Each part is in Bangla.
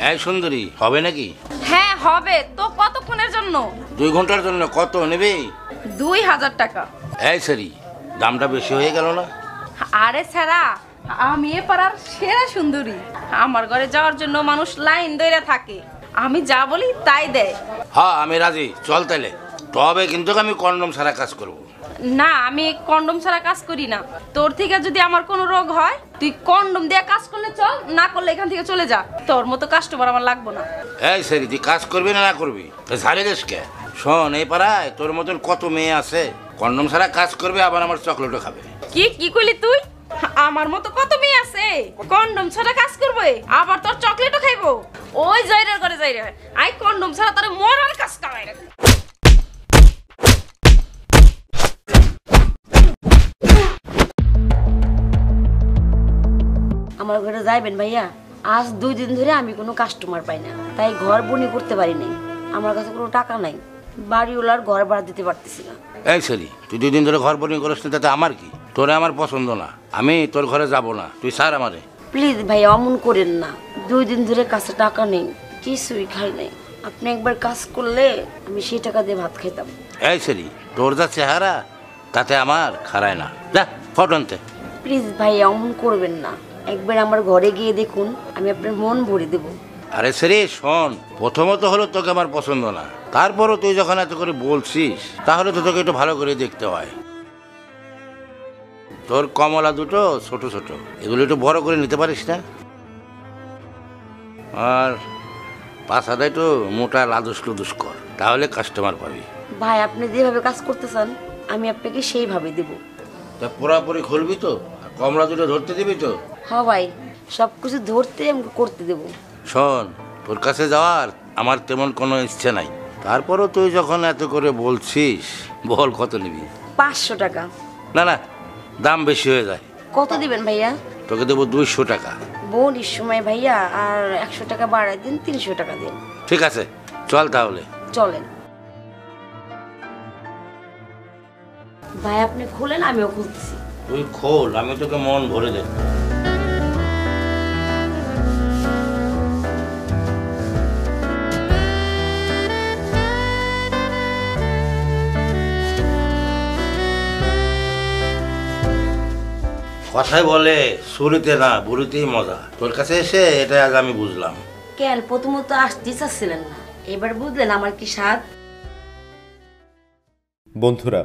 এই সুন্দরী, হবে নাকি? হ্যাঁ হবে তো। কতক্ষণের জন্য? 2 ঘন্টার জন্য। কত নেবে? 2000 টাকা। এই সরি, দামটা বেশি হয়ে গেল না? আরে ছাড়া, আমি এ পাড়ার সেরা সুন্দরী। আমার ঘরে যাওয়ার জন্য মানুষ লাইন ধরে থাকে, আমি যা বলি তাই দেয়। হ্যাঁ আমি রাজি, চল তাইলে। তবে কিন্তু আমি কন্ডম ছাড়া কাজ করব। না, আমি কন্ডম ছাড়া কাজ করি না। তোর থেকে যদি আমার কোনো রোগ হয়, তুই কন্ডম দিয়ে কাজ করলে চল, না করলে এখান থেকে চলে যা। তোর মতো কাস্টমার আমার লাগবে না। এই সরি, তুই কাজ করবি না করবি ঝাড়ে দেশকে? শোন, এই পাড়ায় তোর মতন কত মেয়ে আছে কন্ডম ছাড়া কাজ করবে, আবার আমার চকলেটও খাবে। কি কি কইলি তুই? আমার মতো কত মেয়ে আছে কন্ডম ছাড়া কাজ করবে, আবার তোর চকলেটও খাইবো? ওই যাইরে করে যাইরে, আই কন্ডম ছাড়া তোর মরার কাজ কামাই রে। আমার ঘরে যাইবেন ভাইয়া? আজ 2 দিন ধরে আমি কোনো কাস্টমার পাই না, তাই ঘর বনি করতে পারি নাই। আমার কাছে কোনো টাকা নাই, বাড়িওয়ালার ঘর ভাড়া দিতে পারতেছি না। এই সরি, তুই 2 দিন ধরে ঘর বোরিং করিস না, তাতে আমার কি? তোরে আমার পছন্দ না, আমি তোর ঘরে যাব না, তুই স্যার আমারে। প্লিজ ভাইয়া অমন করেন না, 2 দিন ধরে কাছে টাকা নেই, কিছুই খাই নাই। আপনি একবার কাজ করলে আমি সেই টাকা দিয়ে ভাত খাইতাম। এই সরি, তোর যা চেহারা তাতে আমার খারায় না। যা ফটো আনতে। প্লিজ ভাইয়া অমন করবেন না, একবার আমার ঘরে গিয়ে দেখুন, আমি আপনার মন ভরে দেব। আরে সরি শোন, প্রথমত হলো তোকে আমার পছন্দ না, তারপরও তুই যখন এত করে বলছিস, তাহলে তো তোকে একটু ভালো করে দেখতে হয়। তোর কমলা দুটো ছোট ছোট, এগুলো একটু বড় করে নিতে পারিস না? আর পাছাটা একটু মোটা লাদুস লুদুস কর, তাহলে কাস্টমার পাবি। ভাই আপনি যেভাবে কাজ করতে চান আমি আপনাকে সেইভাবে দেব। তা পুরাপুরি খুলবি তো? আর কমলা দুটো ধরতে দিবি তো? হ্যাঁ ভাই, সব কিছু ধরতে আমাকে করতে দেব। শোন, তোর কাছে যাওয়ার আমার তেমন কোনো ইচ্ছে নাই, তারপরও তুই যখন এত করে বলছিস, বল কত নিবি? 500 টাকা। না না, দাম বেশি হয়ে যায়। কত দিবেন ভাইয়া? তোকে দেবো 200 টাকা। বোনের সময় ভাইয়া, আর 100 টাকা বাড়াই দিন, 300 টাকা দিন। ঠিক আছে, চল তাহলে। চলেন ভাই, আপনি খুলেন, আমিও খুলতেছি। তুই খোল, আমি তোকে মন ভরে দেব। কথাই বলে শুরুতে না বুড়িতেই মজা। তোর কাছে এসে এটা আজ আমি বুঝলাম। কেন প্রথমত আসতে চাচ্ছিলেন না, এবার বুঝলেন আমার কি স্বাদ? বন্ধুরা,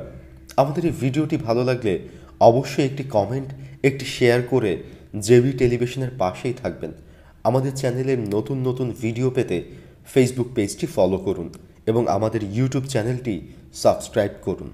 আমাদের এই ভিডিওটি ভালো লাগলে অবশ্যই একটি কমেন্ট, একটি শেয়ার করে জেবি টেলিভিশনের পাশেই থাকবেন। আমাদের চ্যানেলের নতুন নতুন ভিডিও পেতে ফেসবুক পেজটি ফলো করুন এবং আমাদের ইউটিউব চ্যানেলটি সাবস্ক্রাইব করুন।